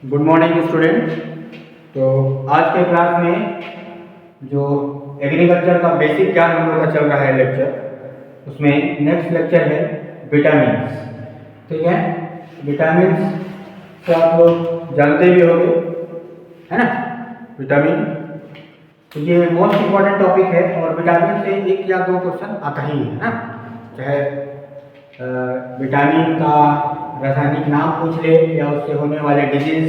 Good morning student. तो आज के क्लास में जो एग्रीकल्चर का बेसिक ज्ञान हम लोग का चल रहा है लेक्चर, उसमें नेक्स्ट लेक्चर है विटामिन्स। ठीक है, विटामिन्स तो आप लोग जानते भी होंगे, है ना। विटामिन तो ये मोस्ट इम्पॉर्टेंट टॉपिक है और विटामिन से एक या दो क्वेश्चन आता ही है ना। चाहे विटामिन का रासायनिक नाम पूछ ले या उससे होने वाले डिजीज,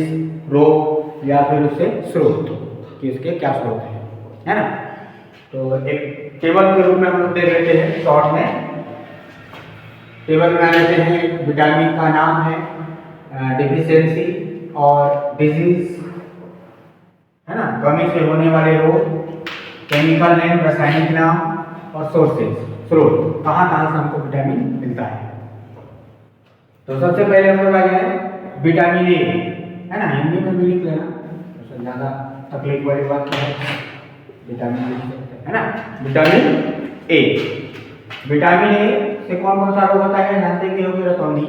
रोग, या फिर उससे स्रोत कि इसके क्या स्रोत है ना। तो एक टेबल के रूप में हम लोग देख लेते हैं शॉर्ट में। टेबल में लेते हैं, विटामिन का नाम है, डिफिशियंसी और डिजीज, है ना, कमी से होने वाले रोग, केमिकल नेम, रासायनिक नाम और सोर्सेज, स्रोत, कहाँ कहाँ से हमको विटामिन मिलता है। तो सबसे पहले हम लोग आ जाए विटामिन ए, है ना, हिंदी में भी लिख लेना, उससे ज़्यादा तकलीफ वाली बात क्या है, विटामिन ए, है ना। विटामिन ए, विटामिन ए से कौन कौन सा रोग होता है जानते भी होंगे, रतौंधी,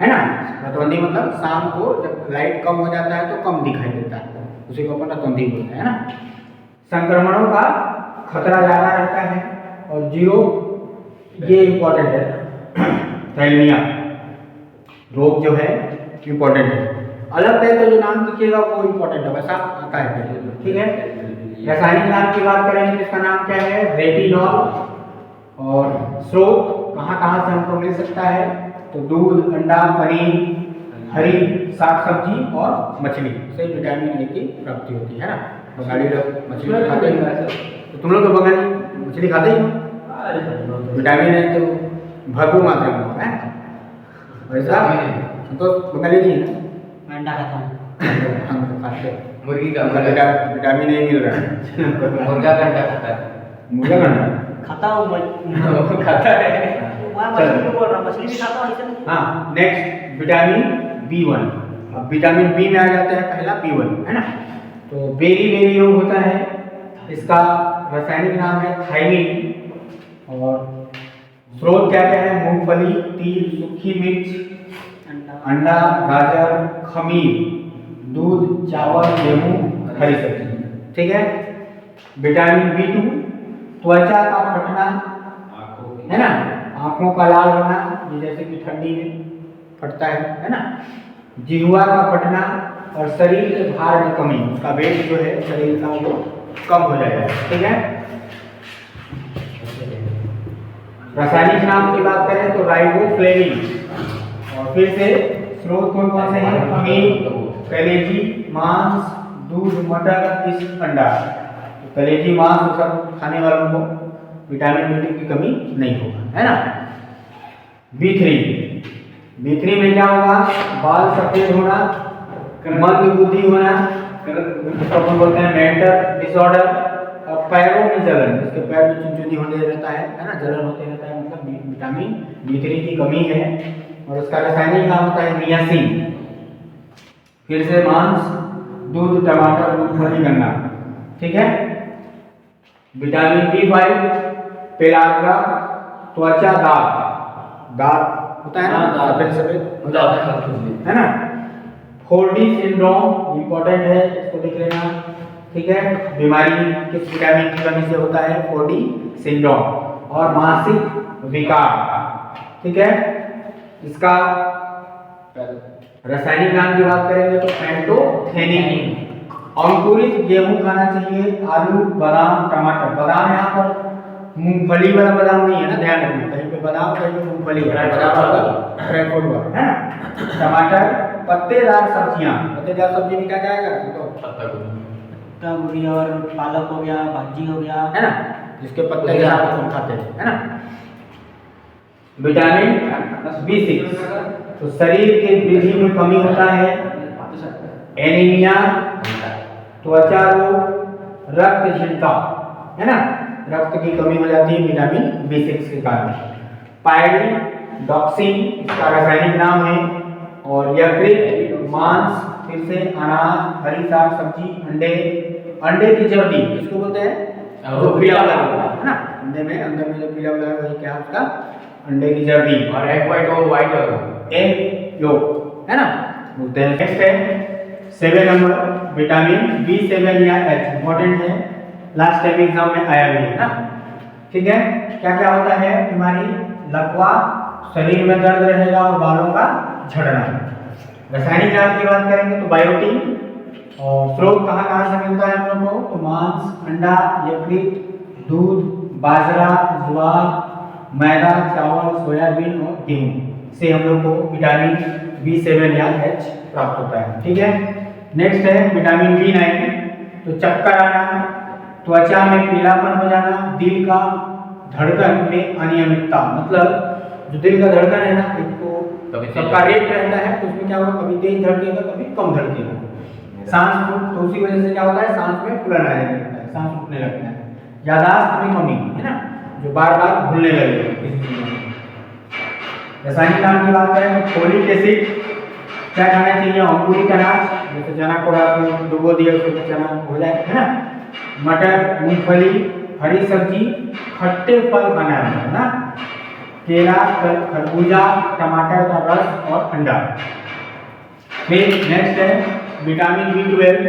है ना। रतौंधी मतलब शाम को जब लाइट कम हो जाता है तो कम दिखाई देता है, उसी को अपन रतौंधी बोलते हैं, है ना। संक्रमणों का खतरा ज़्यादा रहता है और जीरो, ये इम्पोर्टेंट है, थैलेमिया रोग जो है इम्पोर्टेंट है। अलग टाइप का जो नाम लिखिएगा वो इम्पोर्टेंट है, वैसा आता है, ठीक है। रासायनिक नाम की बात करेंगे, इसका नाम क्या है, रेटिनॉल। और स्रोत कहाँ कहाँ से हमको मिल सकता है, तो दूध, अंडा, पनीर, हरी साग सब्जी और मछली से विटामिन ए की प्राप्ति होती है ना। बंगाली लोग मछली खाते हैं, तो तुम लोग तो बंगाली मछली खाते ही हो, विटामिन ए तो भरपूर मात्रा में है। वैसा तो बंगाली नहीं है ना, अंडा खाता हूँ, हम तो खाते हैं, मुर्गी का विटामिन ए मिल रहा है। मुर्गा का अंडा खाता है। मुर्गा का अंडा खाता हूँ, खाता है। मछली भी बोल रहा हूँ, मछली भी खाता हूँ ऐसा नहीं। हाँ, नेक्स्ट विटामिन B1। अब विटामिन बी में आ जाता है पहला B1, है ना। तो बेरी बेरी रोग होता है, इसका रासायनिक नाम है थायमिन। और स्रोत क्या क्या है, मूंगफली, तिल, सूखी मिर्च, अंडा, गाजर, खमीर, दूध, चावल, गेहूं, हरी सब्जी, ठीक है। विटामिन B2 त्वचा का फटना, है ना, आंखों का लाल होना, जैसे कि ठंडी में फटता है ना। जिह्वा का फटना और शरीर के भार में कमी, उसका वेट जो है शरीर का वो कम हो जाएगा, ठीक है। रासायनिक नाम की बात करें तो राइबोफ्लेविन। और फिर से स्रोत कौन कौन से हैं, खमीर, कलेजी, मांस, दूध, मटर, फिश, अंडा। तो कलेजी, मांस सब खाने वालों को विटामिन B2 की कमी नहीं होगा, है ना। B3 में क्या होगा, बाल सफेद होना, मंद बुद्धि होना, इसको अपन बोलते हैं मेंटल डिसऑर्डर। और पैरों में जलन, जिसके पैर में चुनचुनी होने रहता है ना, जलन होते रहता है, मतलब विटामिन B3 की कमी है। और उसका रासायनिक नाम होता है नियासिन। फिर से मांस, दूध, टमाटर, मूंगफली, गन्ना, ठीक है। विटामिन B5 पेलाग्रा, त्वचा दाग होता है ना, सफेद सफेद हो जाता है ना। 4D सिंड्रोम इम्पोर्टेंट है, इसको देख लेना, ठीक है। बीमारी किस विटामिन की कमी से होता है, 4D सिंड्रोम। और मानसिक विकार, ठीक है। इसका रासायनिक नाम की बात करेंगे तो पैंटोथेनिन। अंकुरित गेहूं खाना चाहिए, आलू, बादाम, टमाटर। बादाम यहाँ पर मूंगफली वाला बादाम नहीं है ना, ध्यान रखना, कहीं पे बादाम कहीं पे मूंगफली वाला बादाम, ड्राई फ्रूट वाला, है ना। टमाटर, पत्तेदार सब्जियां, पत्तेदार सब्जी में क्या जाएगा, तो पत्ता गोभी और पालक हो गया, भाजी हो गया, है ना, जिसके पत्ते के साथ हम खाते हैं, है ना। विटामिन B6 तो शरीर के वृद्धि में कमी होता है, एनीमिया, त्वचा रोग, रक्तहीनता, है ना, रक्त की कमी हो जाती है विटामिन B6 के कारण। पायरिडॉक्सिन इसका रासायनिक नाम है। और यकृत, मांस, फिर से अनाज, हरी साग सब्जी, अंडे की जर्दी, किसको बोलते हैं, जो पीला वाला है ना, अंडे में अंदर में जो पीला वाला है वही क्या है उसका, अंडे की जर्दी। और एग वाइट और वाइट और एग योक, है ना, बोलते हैं। नेक्स्ट है 7 नंबर विटामिन B7 या H इंपॉर्टेंट है, लास्ट टाइम एग्जाम में आया भी है ना। ठीक है, क्या क्या होता है, बीमारी लकवा, शरीर में दर्द रहेगा और बालों का झड़ना। रासायनिक नाम की बात करेंगे तो बायोटीन, और स्रोत कहाँ कहाँ से मिलता है हम लोग को, तो मांस, अंडा, यकृत, दूध, बाजरा, ज्वार, मैदा, चावल, सोयाबीन और गेहूं से हम लोग को विटामिन B7 या H प्राप्त होता है। ठीक है, नेक्स्ट है विटामिन B9, तो चक्कर आना, त्वचा में पीलापन हो जाना, दिल का धड़कन में अनियमितता, मतलब जो दिल का धड़कन है ना, इसको सबका रेट रहता है, तो उसमें क्या होगा, कभी तेज धड़केगा कभी कम धड़केगा। सांस तो उसी वजह से क्या होता है, सांस में फूलना लगता है, सांस रुकने लगता है। याददाश्त में कमी है ना, जो बार बार भूलने लगेगा। रासायनिक नाम की बात करें तो फोलिक एसिड, क्या खाना चाहिए, अंकुरित अनाज, जैसे चना को रात में डुबो दिया उसको चना हो जाए, है ना। मटर, मूंगफली, हरी सब्जी, खट्टे फल खाना है ना, केला, खरबूजा, टमाटर का रस और अंडा। फिर नेक्स्ट है विटामिन B12,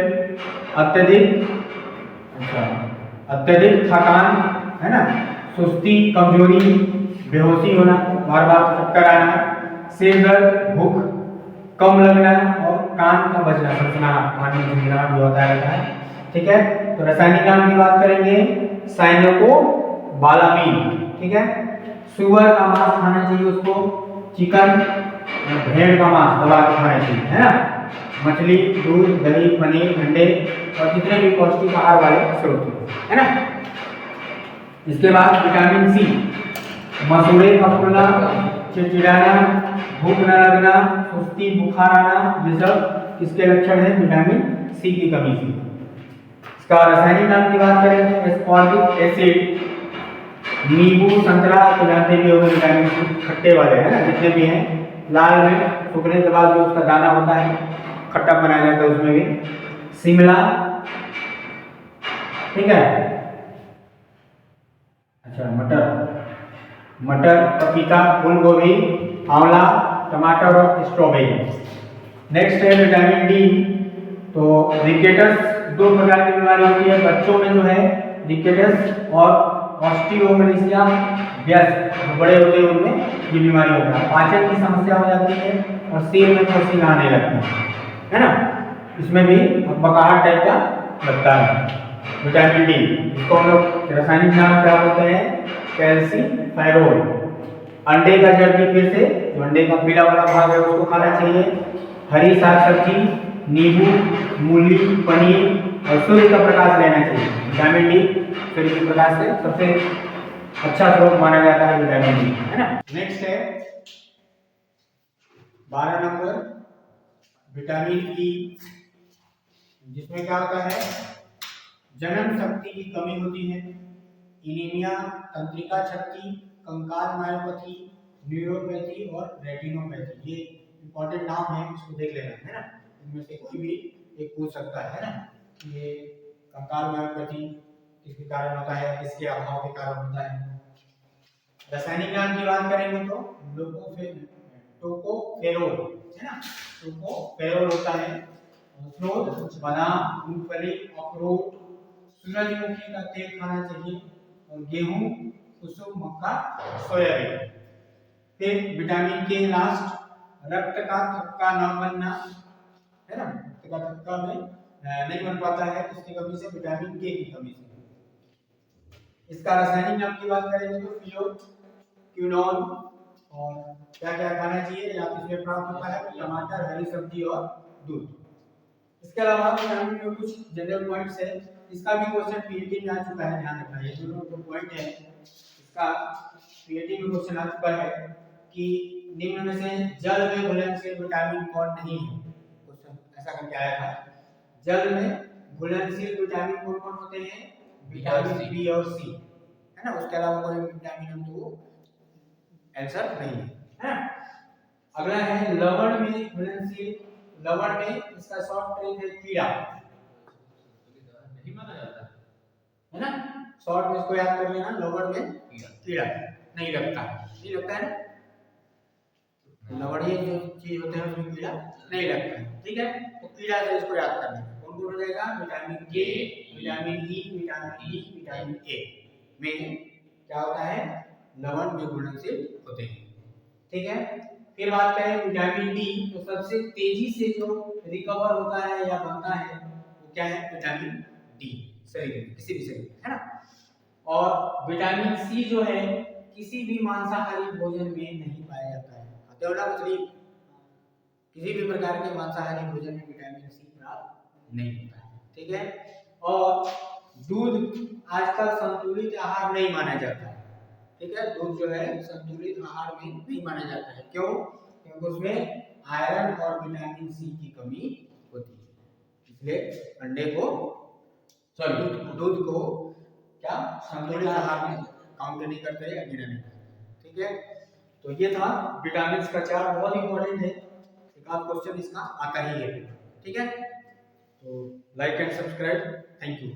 अत्यधिक थकान, है ना, सुस्ती, कमजोरी, बेहोशी होना, बार बार चक्कर आना, सिर दर्द, भूख कम लगना और कान का बजना, सनसनाहट, कान में झुंझुनाहट भी होता रहता है। ठीक है, तो रासायनिक नाम की बात करेंगे साइनोकोबालामीन। ठीक है, सुअर का मांस खाना चाहिए उसको, चिकन, भेड़ का मांस दबा के खाना चाहिए, है ना, मछली, दूध, दही, पनीर, अंडे और जितने भी पौष्टिक आहार वाले स्रोत है ना। इसके बाद विटामिन C, मसूड़े का फूलना, चिड़चिड़ाना, भूख न लगना, सुस्ती, बुखार आना, ये सब किसके लक्षण है, विटामिन C की कमी से। इसका रासायनिक नाम की बात करें तो एस्कॉर्बिक एसिड, नींबू, संतरा तो जानते भी होंगे, विटामिन C खट्टे वाले है ना, जितने भी हैं, लाल मिर्च सूखने के बाद जो उसका दाना होता है खट्टा बनाया जाता है उसमें भी, शिमला, ठीक है, अच्छा मटर, पपीता, फूल गोभी, आंवला, टमाटर और स्ट्रॉबेरी। नेक्स्ट है विटामिन D, तो रिकेटस, दो प्रकार की बीमारी होती है बच्चों में, जो है रिकेटस और ऑस्टियोमेलेसिया, व्यस्क बड़े होते हैं उनमें ये बीमारी होता है। पाचन की समस्या हो जाती है और सिर में पसीना आने लगता है ना, इसमें भी बकाहट टाइप का लगता है। विटामिन D, इसको हम लोग रासायनिक नाम क्या बोलते हैं, कैल्सीफेरोल। अंडे का जर्दी, फिर से जो अंडे का पीला वाला भाग है उसको खाना चाहिए, हरी साग सब्जी, नींबू, मूली, पनीर और सूर्य का प्रकाश लेना चाहिए। विटामिन D सूर्य के प्रकाश से सबसे अच्छा स्रोत माना जाता है विटामिन D, है ना। नेक्स्ट है 12 नंबर विटामिन E, जिसमें क्या होता है, जनन शक्ति की कमी होती है, इनीमिया, तंत्रिका क्षति, कंकाल मायोपैथी, न्यूरोपैथी और रेटिनोपैथी, ये इंपॉर्टेंट नाम है, इसको देख लेना है ना, इनमें से कोई भी एक पूछ सकता है ना, ये कंकाल मायोपैथी किसके कारण होता है, किसके अभाव के कारण होता है। रासायनिक नाम की बात करेंगे तो टोकोफेरोल, है ना, टोकोफेरोल होता है। स्रोत बादाम, मूंगफली, अखरोट, सूरजमुखी का तेल खाना चाहिए और गेहूं, कुसुम, मक्का, सोयाबीन। फिर विटामिन के लास्ट, रक्त का थक्का न बनना, है ना, रक्त का थक्का में नहीं बन पाता है किसकी कमी से, विटामिन के की कमी से। इसका रासायनिक नाम की बात करेंगे तो फियोक्विनोन, और क्या क्या खाना चाहिए या किसमें प्राप्त होता है, टमाटर, हरी सब्जी और दूध। इसके अलावा विटामिन में कुछ जनरल पॉइंट्स है, इसका भी क्वेश्चन पीएटी में आ चुका है, ध्यान रखना, ये दोनों पॉइंट है, इसका पीएटी में क्वेश्चन आ चुका है कि निम्न में से जल में घुलनशील विटामिन कौन नहीं है, क्वेश्चन ऐसा करके आया था। जल में घुलनशील विटामिन कौन कौन होते हैं, विटामिन बी और सी, है ना, उसके अलावा कोई विटामिन हम तो आंसर नहीं है ना। अगला है लवण में घुलनशील, लवण में इसका शॉर्ट ट्रिक है कीड़ा, नहीं माना जाता है ना, शॉर्ट में इसको याद कर लेना, लवण में कीड़ा नहीं लगता है, नहीं लगता है ना। लवणीय जो चीज होते हैं उसमें कीड़ा नहीं लगता है। ठीक है, तो कीड़ा से इसको याद करना है। कौन कौन हो जाएगा? विटामिन के, vitamin E, vitamin D, vitamin A में क्या होता है? लवण में घुलनशील होते हैं। ठीक है, फिर बात करें विटामिन डी, तो सबसे तेजी से जो रिकवर होता है या बनता है वो क्या है? विटामिन डी शरीर में, किसी भी शरीर में, है ना। और विटामिन सी जो है किसी भी मांसाहारी भोजन में नहीं पाया जाता है। खाते हो ना मछली, किसी भी प्रकार के मांसाहारी भोजन में विटामिन सी प्राप्त नहीं होता है। ठीक है, और दूध आजकल संतुलित आहार नहीं माना जाता है। ठीक है, दूध जो है संतुलित आहार में नहीं माना जाता है। क्यों? क्योंकि उसमें आयरन और विटामिन सी की कमी होती है, इसलिए अंडे को दूध को क्या संतुलित आहार में काउंट नहीं करते या गिना नहीं करते। ठीक है, तो ये था विटामिन का चार्ट, बहुत इंपॉर्टेंट है, एक आध क्वेश्चन इसका आता ही है। ठीक है, तो like and subscribe, thank you.